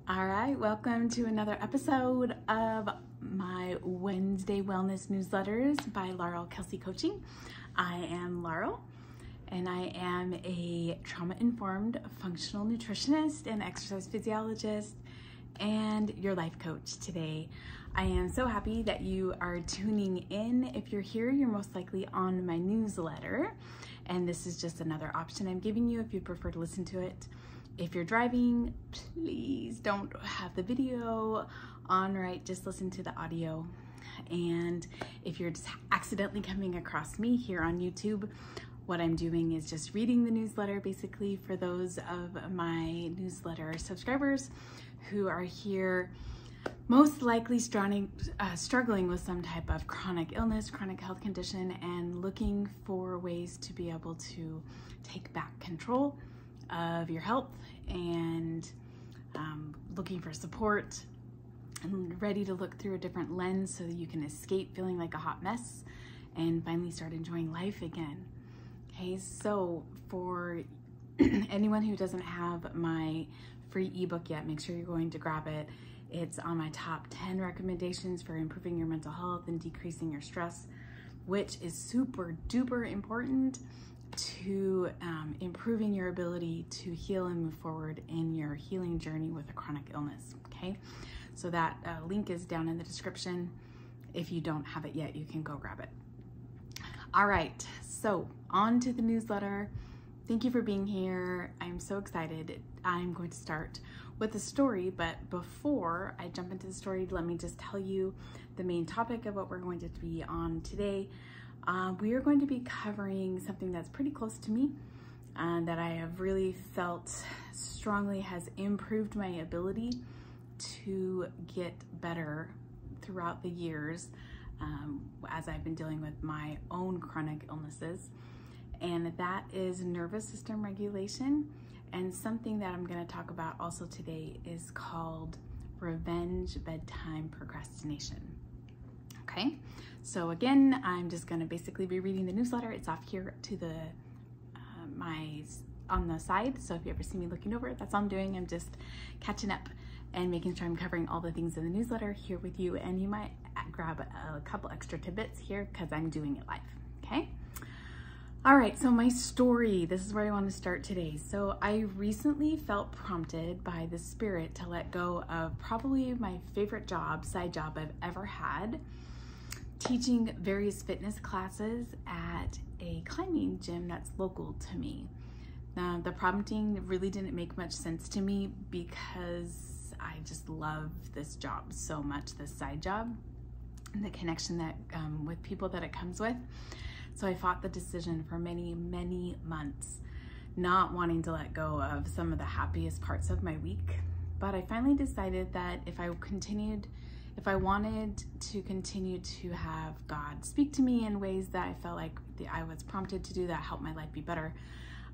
All right, welcome to another episode of my Wednesday Wellness Newsletters by Laurel Kelsey Coaching. I am Laurel, and I am a trauma-informed functional nutritionist and exercise physiologist and your life coach today. I am so happy that you are tuning in. If you're here, you're most likely on my newsletter, and this is just another option I'm giving you if you prefer to listen to it. If you're driving, please don't have the video on, right? Just listen to the audio. And if you're just accidentally coming across me here on YouTube, what I'm doing is just reading the newsletter basically for those of my newsletter subscribers who are here most likely struggling with some type of chronic illness, chronic health condition, and looking for ways to be able to take back control of your health and looking for support and ready to look through a different lens so that you can escape feeling like a hot mess and finally start enjoying life again. Okay, so for anyone who doesn't have my free ebook yet, make sure you're going to grab it. It's on my top 10 recommendations for improving your mental health and decreasing your stress, which is super duper important to improving your ability to heal and move forward in your healing journey with a chronic illness. Okay, so that link is down in the description. If you don't have it yet, you can go grab it. All right, so on to the newsletter. Thank you for being here. I'm so excited. I'm going to start with a story, but before I jump into the story, let me just tell you the main topic of what we're going to be on today. We are going to be covering something that's pretty close to me that I have really felt strongly has improved my ability to get better throughout the years as I've been dealing with my own chronic illnesses, and that is nervous system regulation. And something that I'm going to talk about also today is called Revenge Bedtime Procrastination. Okay, so again, I'm just going to basically be reading the newsletter. It's off here to the on the side, so if you ever see me looking over it, that's all I'm doing. I'm just catching up and making sure I'm covering all the things in the newsletter here with you, and you might grab a couple extra tidbits here because I'm doing it live. Okay, all right, so my story, this is where I want to start today. So I recently felt prompted by the spirit to let go of probably my favorite job, side job I've ever had, teaching various fitness classes at a climbing gym that's local to me. Now, the prompting really didn't make much sense to me because I just love this job so much, this side job, and the connection that with people that it comes with. So I fought the decision for many, many months, not wanting to let go of some of the happiest parts of my week. But I finally decided that if I wanted to continue to have God speak to me in ways that I felt like I was prompted to do that helped my life be better,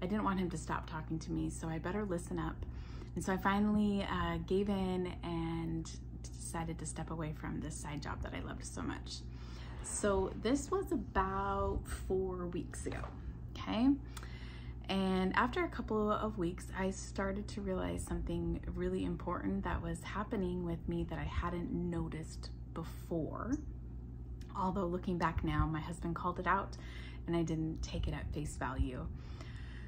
I didn't want him to stop talking to me, so I better listen up. And so I finally gave in and decided to step away from this side job that I loved so much. So this was about 4 weeks ago, okay? And after a couple of weeks, I started to realize something really important that was happening with me that I hadn't noticed before. Although looking back now, my husband called it out and I didn't take it at face value.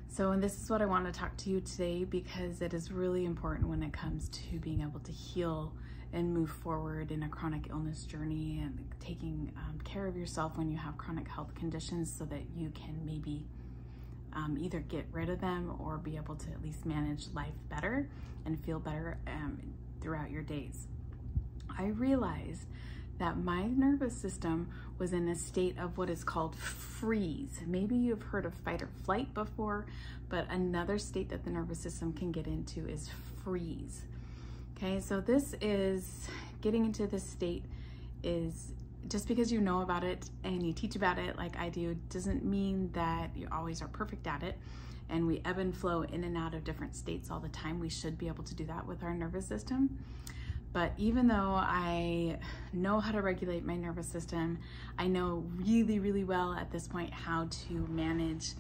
So, and this is what I want to talk to you today because it is really important when it comes to being able to heal and move forward in a chronic illness journey and taking care of yourself when you have chronic health conditions so that you can maybe either get rid of them or be able to at least manage life better and feel better throughout your days. I realized that my nervous system was in a state of what is called freeze. Maybe you've heard of fight or flight before, but another state that the nervous system can get into is freeze. Okay, so this is, getting into this state is, just because you know about it and you teach about it like I do, doesn't mean that you always are perfect at it. And we ebb and flow in and out of different states all the time. We should be able to do that with our nervous system. But even though I know how to regulate my nervous system, I know really, really well at this point how to manage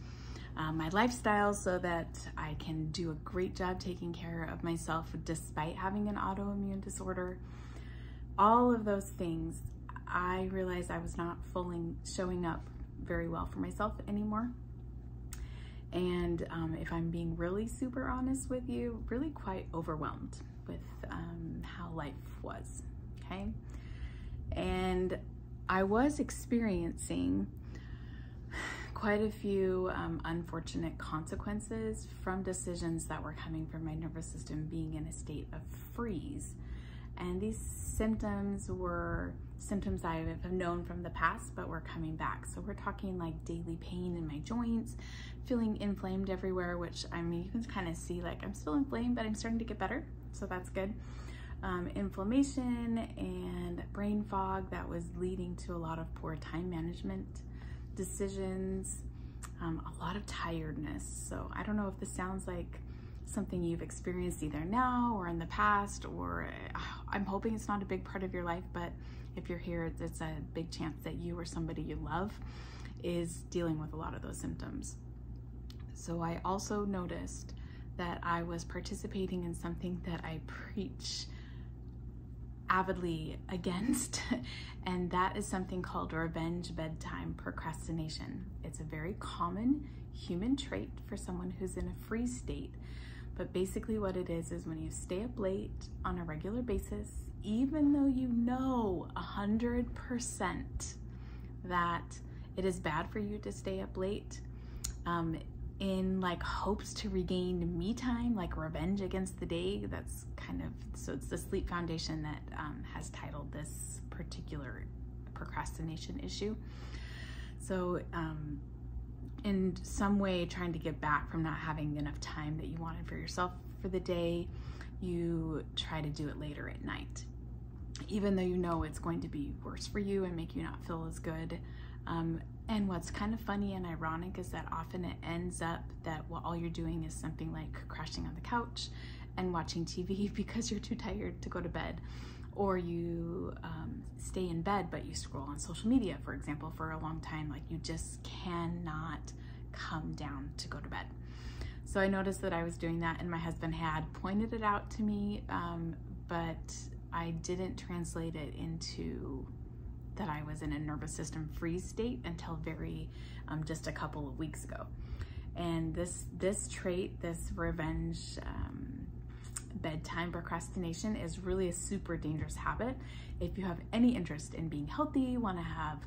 my lifestyle so that I can do a great job taking care of myself despite having an autoimmune disorder. All of those things, I realized I was not fully showing up very well for myself anymore. And if I'm being really super honest with you, really quite overwhelmed with how life was, okay? And I was experiencing quite a few unfortunate consequences from decisions that were coming from my nervous system being in a state of freeze. And these symptoms were symptoms I have known from the past, but were coming back. So we're talking like daily pain in my joints, feeling inflamed everywhere, which I mean, you can kind of see like I'm still inflamed, but I'm starting to get better. So that's good. Inflammation and brain fog that was leading to a lot of poor time management decisions, a lot of tiredness. So I don't know if this sounds like something you've experienced either now or in the past, or I'm hoping it's not a big part of your life, but if you're here, it's a big chance that you or somebody you love is dealing with a lot of those symptoms. So I also noticed that I was participating in something that I preach avidly against, and that is something called revenge bedtime procrastination. It's a very common human trait for someone who's in a freeze state. But basically what it is when you stay up late on a regular basis, even though you know 100% that it is bad for you to stay up late, in like hopes to regain me time, like revenge against the day. That's kind of, so it's the Sleep Foundation that has titled this particular procrastination issue. So in some way trying to get back from not having enough time that you wanted for yourself for the day, you try to do it later at night, even though you know it's going to be worse for you and make you not feel as good. And what's kind of funny and ironic is that often it ends up that all you're doing is something like crashing on the couch and watching TV because you're too tired to go to bed. Or you stay in bed, but you scroll on social media, for example, for a long time. Like you just cannot come down to go to bed. So I noticed that I was doing that, and my husband had pointed it out to me, but I didn't translate it into that I was in a nervous system freeze state until very, just a couple of weeks ago. And this trait, this revenge bedtime procrastination, is really a super dangerous habit. If you have any interest in being healthy, want to have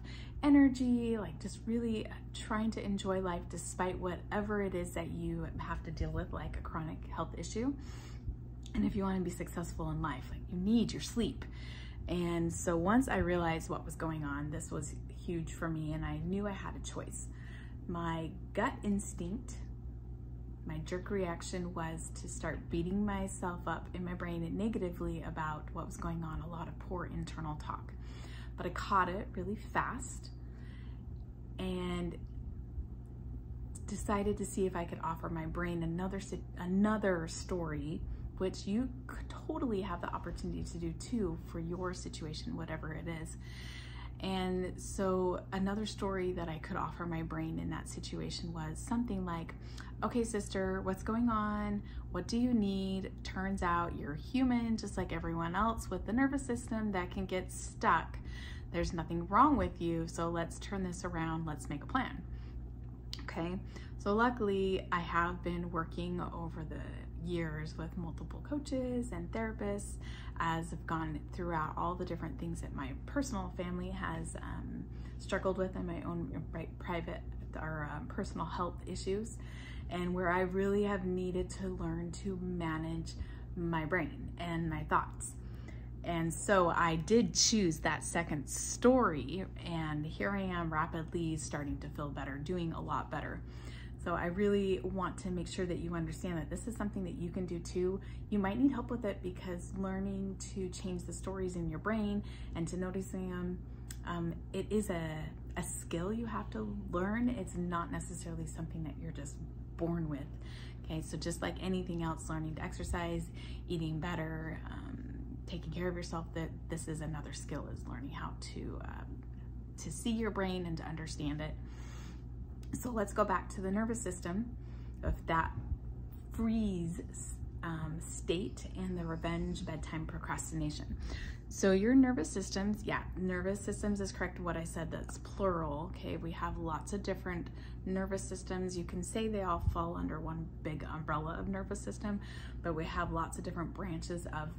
energy, like just really trying to enjoy life despite whatever it is that you have to deal with, like a chronic health issue. And if you want to be successful in life, like you need your sleep. And so once I realized what was going on, this was huge for me, and I knew I had a choice. My gut instinct, my jerk reaction, was to start beating myself up in my brain negatively about what was going on, a lot of poor internal talk. But I caught it really fast and decided to see if I could offer my brain another story, which you could totally have the opportunity to do too for your situation, whatever it is. And so another story that I could offer my brain in that situation was something like, okay, sister, what's going on? What do you need? Turns out you're human, just like everyone else with the nervous system that can get stuck. There's nothing wrong with you, so let's turn this around. Let's make a plan. Okay, so luckily I have been working over the years with multiple coaches and therapists as I've gone throughout all the different things that my personal family has struggled with in my own private or personal health issues, and where I really have needed to learn to manage my brain and my thoughts. And so I did choose that second story, and here I am rapidly starting to feel better, doing a lot better. So I really want to make sure that you understand that this is something that you can do too. You might need help with it because learning to change the stories in your brain and to noticing them, it is a skill you have to learn. It's not necessarily something that you're just born with. Okay, so just like anything else, learning to exercise, eating better, taking care of yourself, that this is another skill, is learning how to see your brain and to understand it. So let's go back to the nervous system of that freeze state and the revenge bedtime procrastination. So your nervous systems, nervous systems is correct. What I said, that's plural. Okay, we have lots of different nervous systems. You can say they all fall under one big umbrella of nervous system, but we have lots of different branches of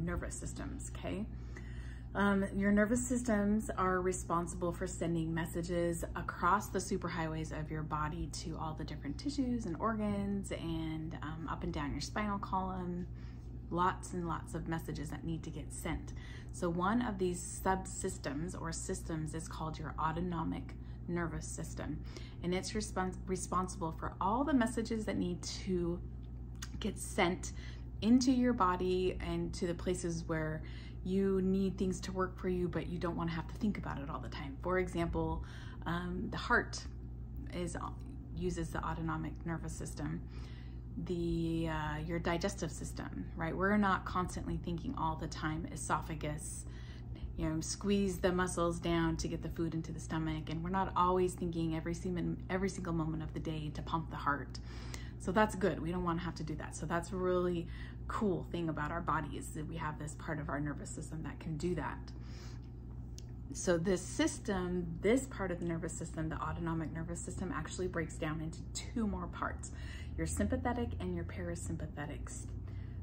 nervous systems. Okay, your nervous systems are responsible for sending messages across the superhighways of your body to all the different tissues and organs, and up and down your spinal column. Lots and lots of messages that need to get sent. So one of these subsystems or systems is called your autonomic nervous system, and it's responsible for all the messages that need to get sent into your body and to the places where you need things to work for you, but you don't want to have to think about it all the time. For example, the heart uses the autonomic nervous system. Your digestive system, right? We're not constantly thinking all the time, esophagus, squeeze the muscles down to get the food into the stomach, and we're not always thinking every single moment of the day to pump the heart. So that's good. We don't want to have to do that. So that's a really cool thing about our body, is that we have this part of our nervous system that can do that. So this part of the nervous system, the autonomic nervous system, actually breaks down into two more parts: your sympathetic and your parasympathetic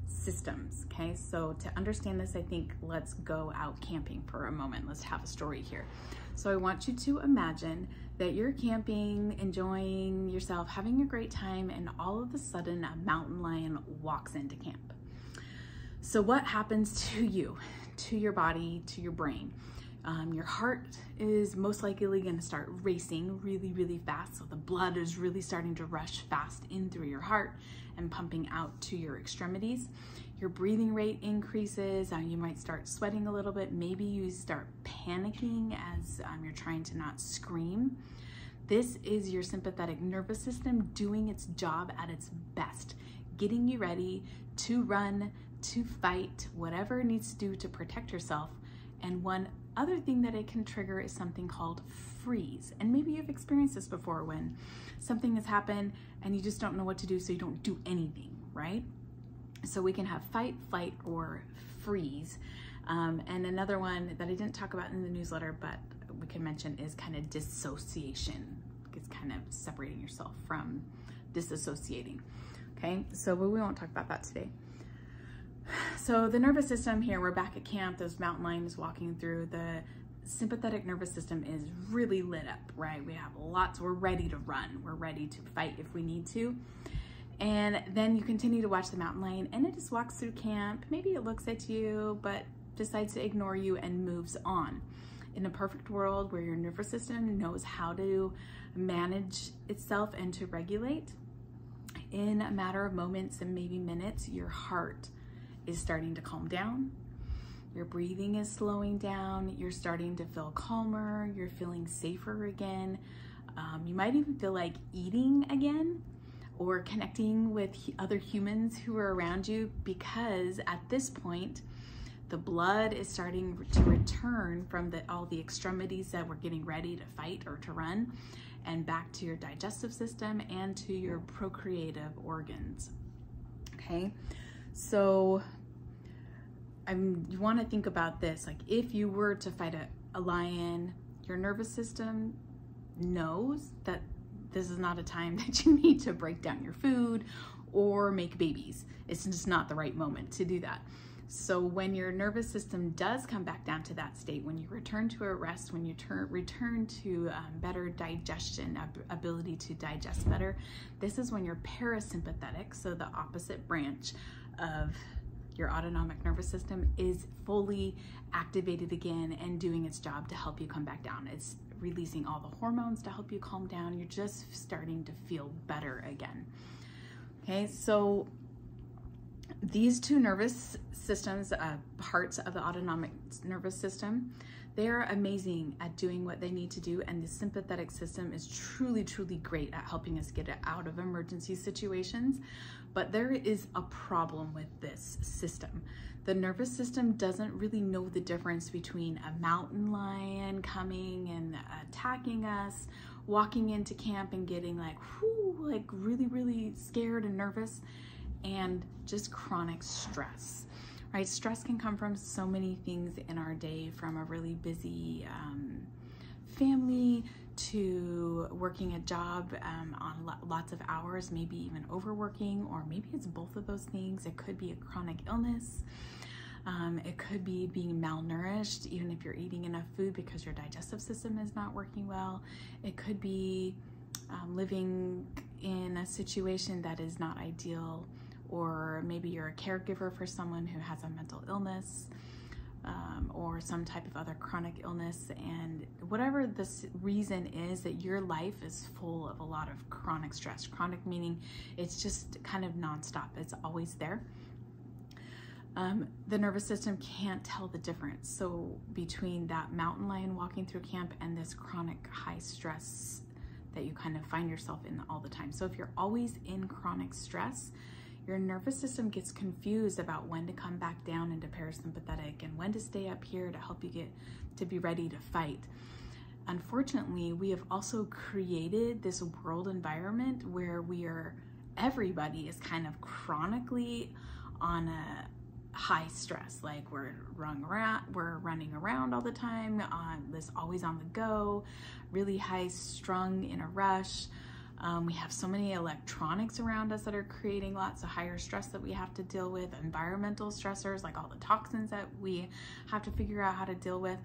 systems. Okay, so to understand this, I think let's go out camping for a moment. Let's have a story here. So I want you to imagine that you're camping, enjoying yourself, having a great time, and all of a sudden a mountain lion walks into camp. So what happens to you, to your body, to your brain? Your heart is most likely going to start racing really, really fast. So the blood is really starting to rush fast in through your heart and pumping out to your extremities. Your breathing rate increases. You might start sweating a little bit. Maybe you start panicking as you're trying to not scream. This is your sympathetic nervous system doing its job at its best, getting you ready to run, to fight, whatever it needs to do to protect yourself. And one other thing that it can trigger is something called freeze. And maybe you've experienced this before, when something has happened and you just don't know what to do, so you don't do anything, right? So we can have fight, flight, or freeze. And another one that I didn't talk about in the newsletter, but we can mention, is kind of dissociation. It's kind of separating yourself from disassociating. Okay, so we won't talk about that today. So the nervous system here, we're back at camp, those mountain lions walking through. The sympathetic nervous system is really lit up, right? We have lots, we're ready to run. We're ready to fight if we need to. And then you continue to watch the mountain lion, and it just walks through camp. Maybe it looks at you, but decides to ignore you and moves on. In a perfect world where your nervous system knows how to manage itself and to regulate, in a matter of moments and maybe minutes, your heart is starting to calm down. Your breathing is slowing down. You're starting to feel calmer. You're feeling safer again. You might even feel like eating again, or connecting with other humans who are around you, because at this point, the blood is starting to return from all the extremities that we're getting ready to fight or to run, and back to your digestive system and to your procreative organs. Okay, so you want to think about this. Like, if you were to fight a lion, your nervous system knows that this is not a time that you need to break down your food or make babies. It's just not the right moment to do that. So when your nervous system does come back down to that state, when you return to a rest, when you return to better digestion, ability to digest better, this is when your parasympathetic, so the opposite branch of your autonomic nervous system, is fully activated again and doing its job to help you come back down. It's releasing all the hormones to help you calm down. You're just starting to feel better again. Okay, so these two nervous systems, parts of the autonomic nervous system, they are amazing at doing what they need to do, and the sympathetic system is truly, truly great at helping us get out of emergency situations. But there is a problem with this system. The nervous system doesn't really know the difference between a mountain lion coming and attacking us, walking into camp and getting like, whoo, like really, really scared and nervous, and just chronic stress, right? Stress can come from so many things in our day, from a really busy family to working a job on lots of hours, maybe even overworking, or maybe it's both of those things. It could be a chronic illness. It could be being malnourished, even if you're eating enough food, because your digestive system is not working well. It could be living in a situation that is not ideal, or maybe you're a caregiver for someone who has a mental illness, or some type of other chronic illness. And whatever this reason is, that your life is full of a lot of chronic stress. Chronic meaning it's just kind of nonstop. It's always there. The nervous system can't tell the difference. So between that mountain lion walking through camp and this chronic high stress that you kind of find yourself in all the time. So if you're always in chronic stress, your nervous system gets confused about when to come back down into parasympathetic and when to stay up here to help you get to be ready to fight. Unfortunately, we have also created this world environment where everybody is kind of chronically on a high stress. Like we're running around all the time, always on the go, really high strung, in a rush. We have so many electronics around us that are creating lots of higher stress that we have to deal with, environmental stressors like all the toxins that we have to figure out how to deal with.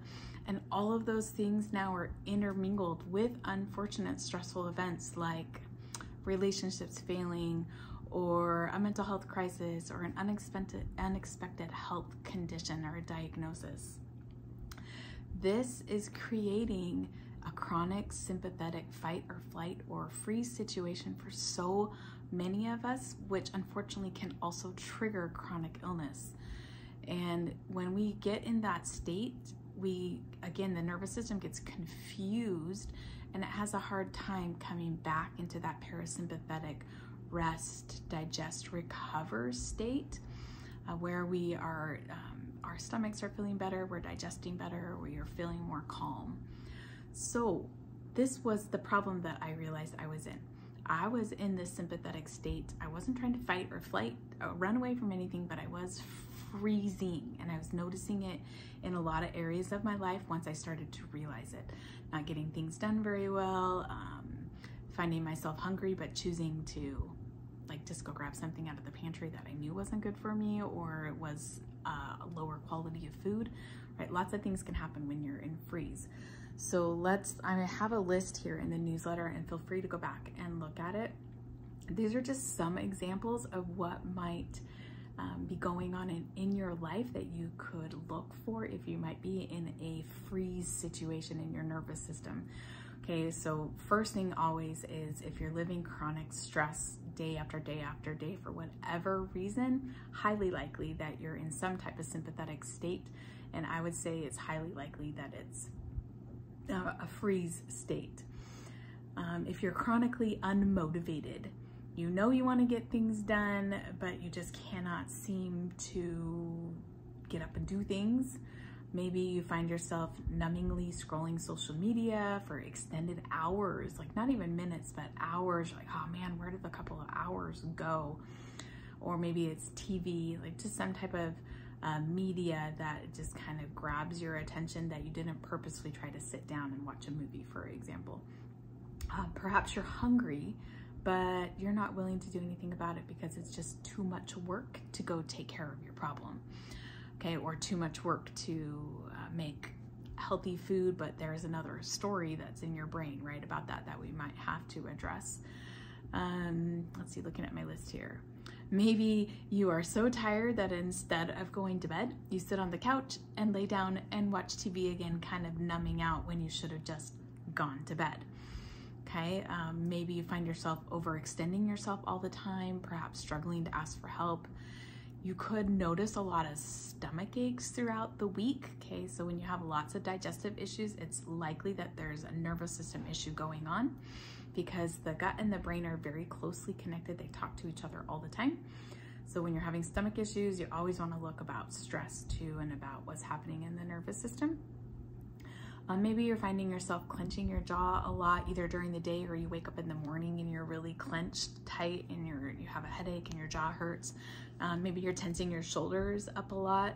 And all of those things now are intermingled with unfortunate stressful events like relationships failing, or a mental health crisis, or an unexpected health condition or a diagnosis. This is creating a chronic sympathetic fight or flight or freeze situation for so many of us, which unfortunately can also trigger chronic illness. And when we get in that state, the nervous system gets confused and it has a hard time coming back into that parasympathetic rest, digest, recover state, where we are, our stomachs are feeling better, we're digesting better, we are feeling more calm. So this was the problem that I realized I was in. I was in this sympathetic state. I wasn't trying to fight or flight, or run away from anything, but I was freezing, and I was noticing it in a lot of areas of my life once I started to realize it. Not getting things done very well, finding myself hungry, but choosing to just go grab something out of the pantry that I knew wasn't good for me, or it was a lower quality of food, right? Lots of things can happen when you're in freeze. So I have a list here in the newsletter, and feel free to go back and look at it. These are just some examples of what might be going on in your life that you could look for if you might be in a freeze situation in your nervous system. Okay, so first thing always is, if you're living chronic stress day after day after day for whatever reason, highly likely that you're in some type of sympathetic state. And I would say it's highly likely that it's a freeze state. If you're chronically unmotivated, you know you want to get things done, but you just cannot seem to get up and do things. Maybe you find yourself numbingly scrolling social media for extended hours, like not even minutes, but hours. You're like, oh man, where did the couple of hours go? Or maybe it's TV, like just some type of media that just kind of grabs your attention that you didn't purposely try to sit down and watch a movie, for example. Perhaps you're hungry, but you're not willing to do anything about it because it's just too much work to go take care of your problem. Okay, or too much work to make healthy food, but there's another story that's in your brain, right, about that we might have to address. Let's see, looking at my list here. Maybe you are so tired that instead of going to bed, you sit on the couch and lay down and watch TV again, kind of numbing out when you should have just gone to bed. Okay, maybe you find yourself overextending yourself all the time, perhaps struggling to ask for help. You could notice a lot of stomach aches throughout the week. Okay, so when you have lots of digestive issues, it's likely that there's a nervous system issue going on, because the gut and the brain are very closely connected. They talk to each other all the time. So when you're having stomach issues, you always want to look about stress too, and about what's happening in the nervous system. Maybe you're finding yourself clenching your jaw a lot, either during the day or you wake up in the morning and you're really clenched tight and you have a headache and your jaw hurts. Maybe you're tensing your shoulders up a lot.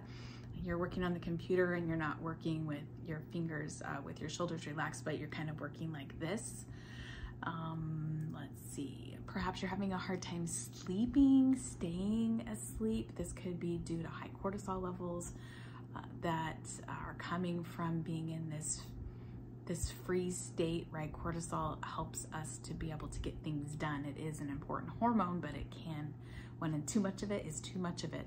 You're working on the computer and you're not working with your fingers with your shoulders relaxed, but you're kind of working like this. Let's see, perhaps you're having a hard time sleeping, staying asleep. This could be due to high cortisol levels that are coming from being in this freeze state, right? Cortisol helps us to be able to get things done. It is an important hormone, but it can, when too much of it is too much of it.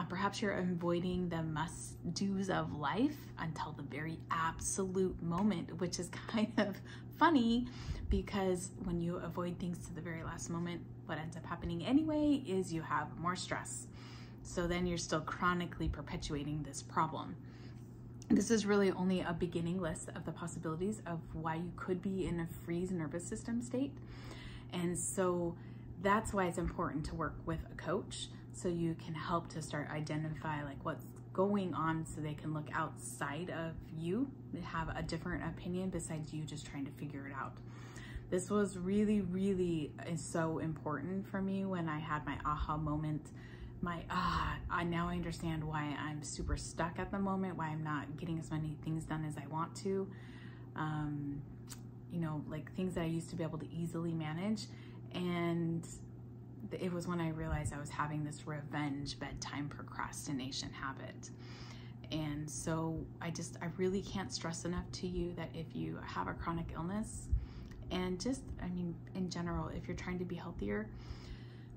Perhaps you're avoiding the must-dos of life until the very absolute moment, which is kind of funny because when you avoid things to the very last moment, what ends up happening anyway is you have more stress. So then you're still chronically perpetuating this problem. This is really only a beginning list of the possibilities of why you could be in a freeze nervous system state. And so that's why it's important to work with a coach, so you can help to start identify like what's going on, so they can look outside of you, have a different opinion besides you just trying to figure it out. This was really, really so important for me when I had my aha moment. Now I understand why I'm super stuck at the moment, why I'm not getting as many things done as I want to. You know, like things that I used to be able to easily manage. And it was when I realized I was having this revenge bedtime procrastination habit. And so I really can't stress enough to you that if you have a chronic illness, and just, I mean, in general, if you're trying to be healthier,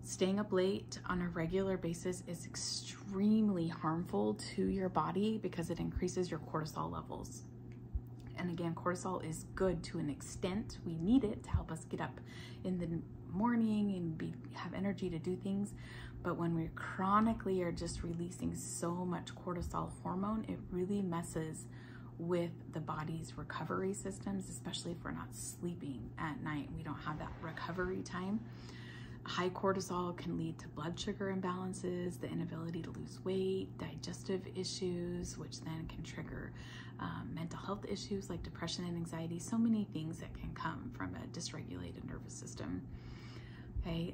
staying up late on a regular basis is extremely harmful to your body because it increases your cortisol levels. And again, cortisol is good to an extent. We need it to help us get up in the morning and have energy to do things. But when we chronically are just releasing so much cortisol hormone, it really messes with the body's recovery systems, especially if we're not sleeping at night. We don't have that recovery time. High cortisol can lead to blood sugar imbalances, the inability to lose weight, digestive issues, which then can trigger mental health issues like depression and anxiety. So many things that can come from a dysregulated nervous system. Okay,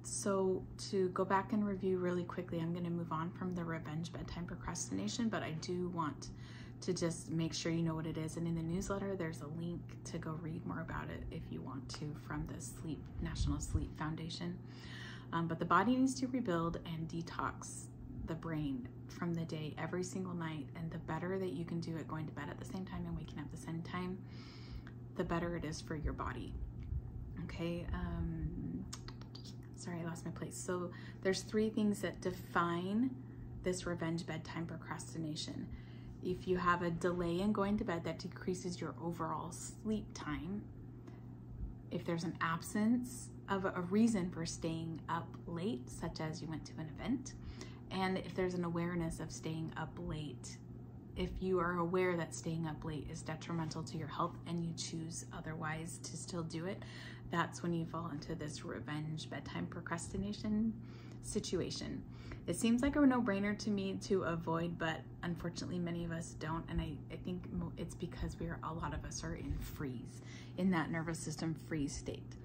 so to go back and review really quickly, I'm going to move on from the revenge bedtime procrastination, but I do want to just make sure you know what it is. And in the newsletter, there's a link to go read more about it if you want to, from the National Sleep Foundation. But the body needs to rebuild and detox the brain from the day every single night. And the better that you can do it going to bed at the same time and waking up at the same time, the better it is for your body. Okay, sorry, I lost my place. So there's 3 things that define this revenge bedtime procrastination. If you have a delay in going to bed, that decreases your overall sleep time. If there's an absence of a reason for staying up late, such as you went to an event, and if there's an awareness of staying up late, if you are aware that staying up late is detrimental to your health and you choose otherwise to still do it, that's when you fall into this revenge bedtime procrastination situation. It seems like a no-brainer to me to avoid, but unfortunately many of us don't, and I think it's because a lot of us are in that nervous system freeze state.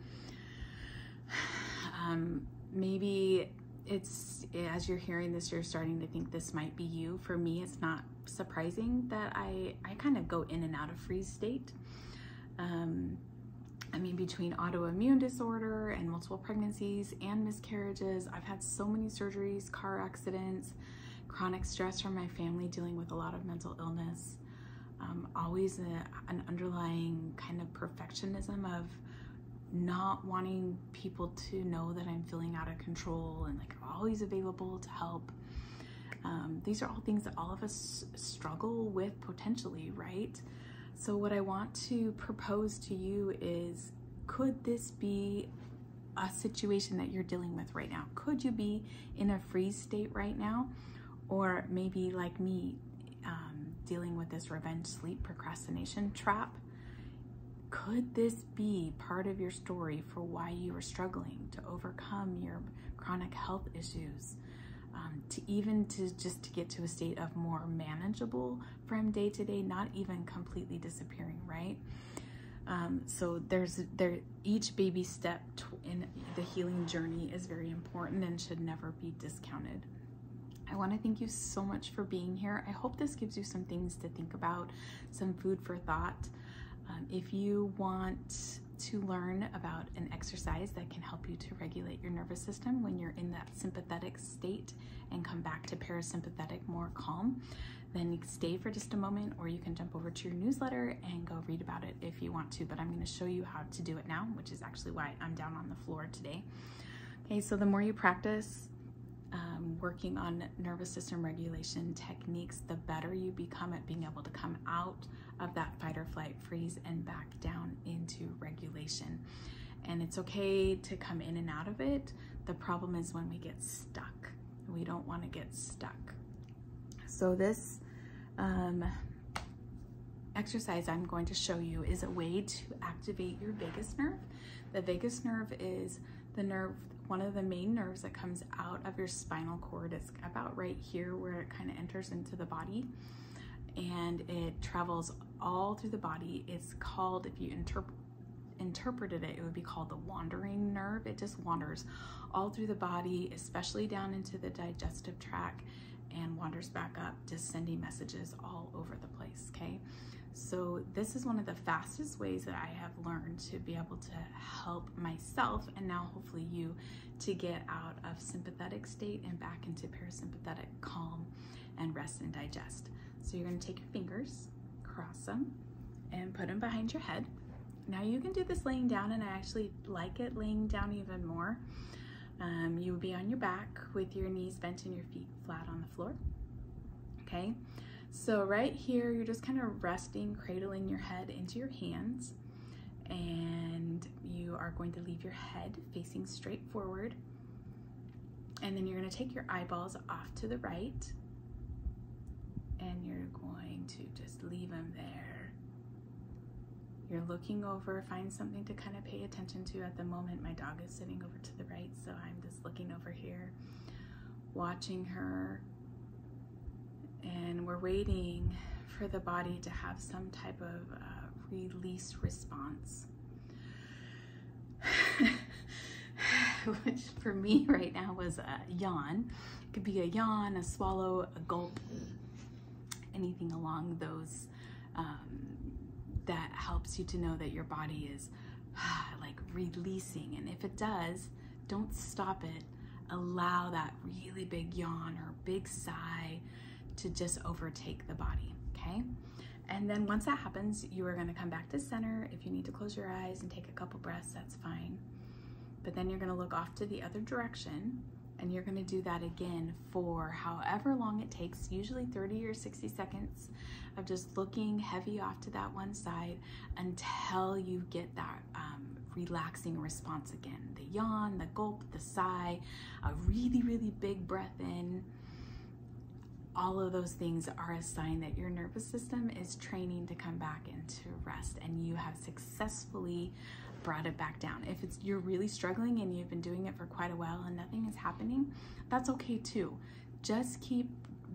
Maybe it's, as you're hearing this, you're starting to think this might be you. For me, it's not surprising that I kind of go in and out of freeze state. I mean, between autoimmune disorder and multiple pregnancies and miscarriages, I've had so many surgeries, car accidents, chronic stress from my family, dealing with a lot of mental illness, always an underlying kind of perfectionism of not wanting people to know that I'm feeling out of control and like always available to help. These are all things that all of us struggle with potentially, right? So what I want to propose to you is, could this be a situation that you're dealing with right now? Could you be in a freeze state right now? Or maybe like me, dealing with this revenge sleep procrastination trap? Could this be part of your story for why you are struggling to overcome your chronic health issues? to get to a state of more manageable from day to day, not even completely disappearing, right? So each baby step in the healing journey is very important and should never be discounted. I want to thank you so much for being here. I hope this gives you some things to think about, some food for thought. If you want to learn about an exercise that can help you to regulate your nervous system when you're in that sympathetic state and come back to parasympathetic, more calm, then stay for just a moment, or you can jump over to your newsletter and go read about it if you want to, but I'm going to show you how to do it now, which is actually why I'm down on the floor today. Okay, so the more you practice working on nervous system regulation techniques, the better you become at being able to come out of that fight or flight, freeze, and back down into regulation. And it's okay to come in and out of it. The problem is when we get stuck. We don't want to get stuck. So this exercise I'm going to show you is a way to activate your vagus nerve. The vagus nerve is the nerve, one of the main nerves that comes out of your spinal cord. It's about right here where it kind of enters into the body, and it travels all through the body. It's called, if you interpreted it, it would be called the wandering nerve. It just wanders all through the body, especially down into the digestive tract, and wanders back up, just sending messages all over the place, okay? So this is one of the fastest ways that I have learned to be able to help myself, and now hopefully you, to get out of sympathetic state and back into parasympathetic calm and rest and digest. So you're going to take your fingers, cross them, and put them behind your head. Now you can do this laying down, and I actually like it laying down even more. You would be on your back with your knees bent and your feet flat on the floor. Okay, so right here, you're just kind of resting, cradling your head into your hands, and you are going to leave your head facing straight forward. And then you're going to take your eyeballs off to the right, and you're going to just leave them there. You're looking over, find something to kind of pay attention to. At the moment, my dog is sitting over to the right, so I'm just looking over here, watching her, and we're waiting for the body to have some type of release response. Which for me right now was a yawn. It could be a yawn, a swallow, a gulp, anything along those that helps you to know that your body is like releasing. And if it does, don't stop it. Allow that really big yawn or big sigh to just overtake the body, okay? And then once that happens, you are going to come back to center. If you need to close your eyes and take a couple breaths, that's fine. But then you're going to look off to the other direction, and you're going to do that again for however long it takes, usually 30 or 60 seconds of just looking heavy off to that one side until you get that relaxing response again. The yawn, the gulp, the sigh, a really, really big breath in. All of those things are a sign that your nervous system is training to come back into rest, and you have successfully brought it back down. If you're really struggling and you've been doing it for quite a while and nothing is happening, that's okay too. Just keep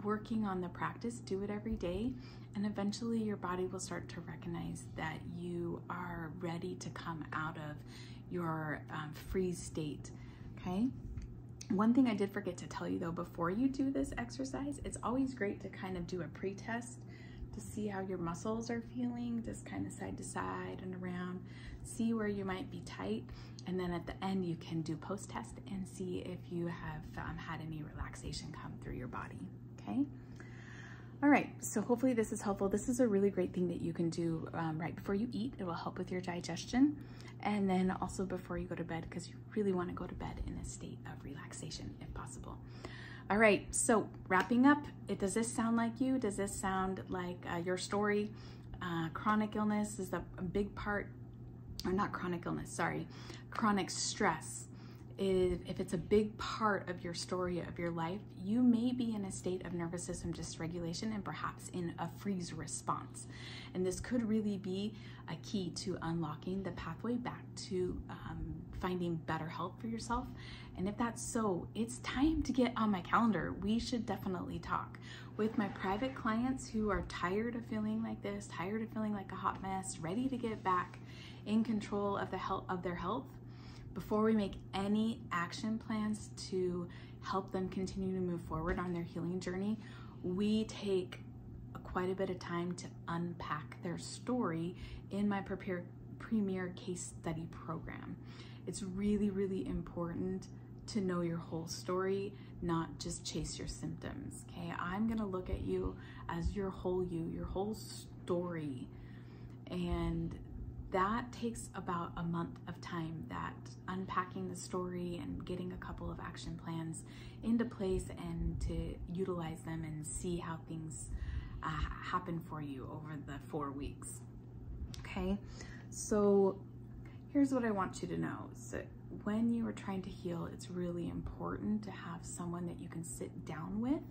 working on the practice, do it every day, and eventually your body will start to recognize that you are ready to come out of your freeze state, okay? One thing I did forget to tell you though, before you do this exercise, it's always great to kind of do a pre-test to see how your muscles are feeling, just kind of side to side and around, see where you might be tight, and then at the end you can do post-test and see if you have had any relaxation come through your body, okay? All right, so hopefully this is helpful. This is a really great thing that you can do right before you eat. It will help with your digestion, and then also before you go to bed, because you really want to go to bed in a state of relaxation if possible. All right, so wrapping up, does this sound like you? Does this sound like your story? Chronic illness is a big part, or not chronic illness, sorry. Chronic stress if it's a big part of your story of your life, you may be in a state of nervous system dysregulation and perhaps in a freeze response. And this could really be a key to unlocking the pathway back to finding better help for yourself. And if that's so, it's time to get on my calendar. We should definitely talk. With my private clients who are tired of feeling like this, tired of feeling like a hot mess, ready to get back in control of their health, before we make any action plans to help them continue to move forward on their healing journey, we take quite a bit of time to unpack their story in my Premier Case Study program. It's really, really important to know your whole story, not just chase your symptoms, okay? I'm gonna look at you as your whole story. And that takes about a month of time, that unpacking the story and getting a couple of action plans into place and to utilize them and see how things happen for you over the 4 weeks. Okay, so here's what I want you to know. So when you are trying to heal, it's really important to have someone that you can sit down with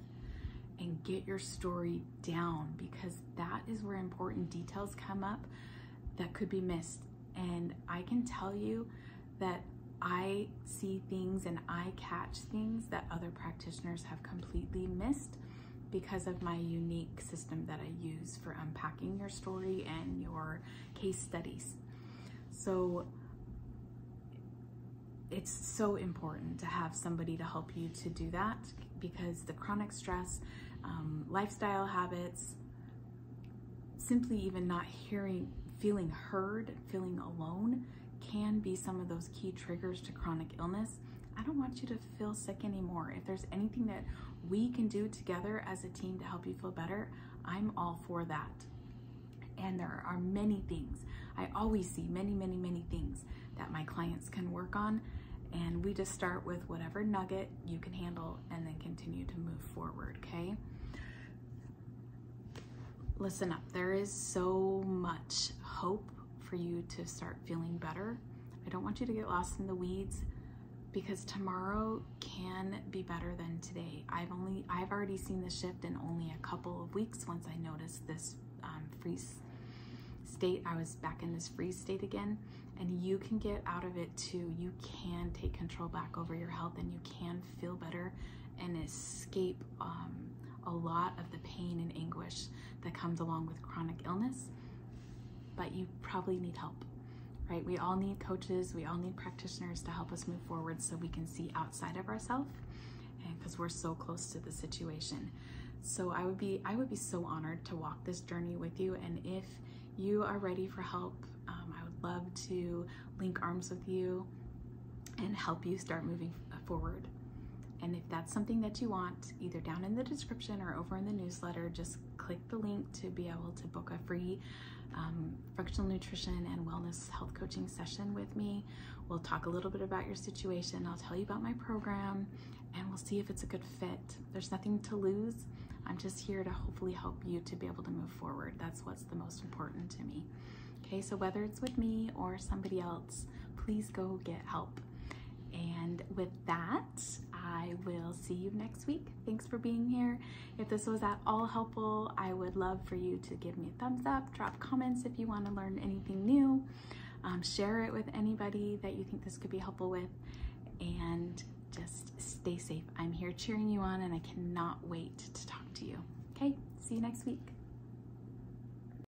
and get your story down, because that is where important details come up that could be missed. And I can tell you that I see things and I catch things that other practitioners have completely missed because of my unique system that I use for unpacking your story and your case studies. So it's so important to have somebody to help you to do that, because the chronic stress, lifestyle habits, simply even not feeling heard, feeling alone can be some of those key triggers to chronic illness. I don't want you to feel sick anymore. If there's anything that we can do together as a team to help you feel better, I'm all for that. And there are many things. I always see many, many, many things that my clients can work on. And we just start with whatever nugget you can handle and then continue to move forward, okay? Listen up, there is so much hope for you to start feeling better. I don't want you to get lost in the weeds, because tomorrow can be better than today. I've already seen the shift in only a couple of weeks. Once I noticed this freeze state, I was back in this freeze state again, and you can get out of it too. You can take control back over your health, and you can feel better and escape a lot of the pain and anguish that comes along with chronic illness. But you probably need help, right? We all need coaches, we all need practitioners to help us move forward so we can see outside of ourselves, and because we're so close to the situation. So I would be so honored to walk this journey with you. And if you are ready for help, I would love to link arms with you and help you start moving forward. And if that's something that you want, either down in the description or over in the newsletter, just click the link to be able to book a free functional nutrition and wellness health coaching session with me. We'll talk a little bit about your situation. I'll tell you about my program, and we'll see if it's a good fit. There's nothing to lose. I'm just here to hopefully help you to be able to move forward. That's what's the most important to me. Okay, so whether it's with me or somebody else, please go get help. And with that, I will see you next week. Thanks for being here. If this was at all helpful, I would love for you to give me a thumbs up, drop comments if you want to learn anything new, share it with anybody that you think this could be helpful with, and just stay safe. I'm here cheering you on, and I cannot wait to talk to you. Okay, see you next week.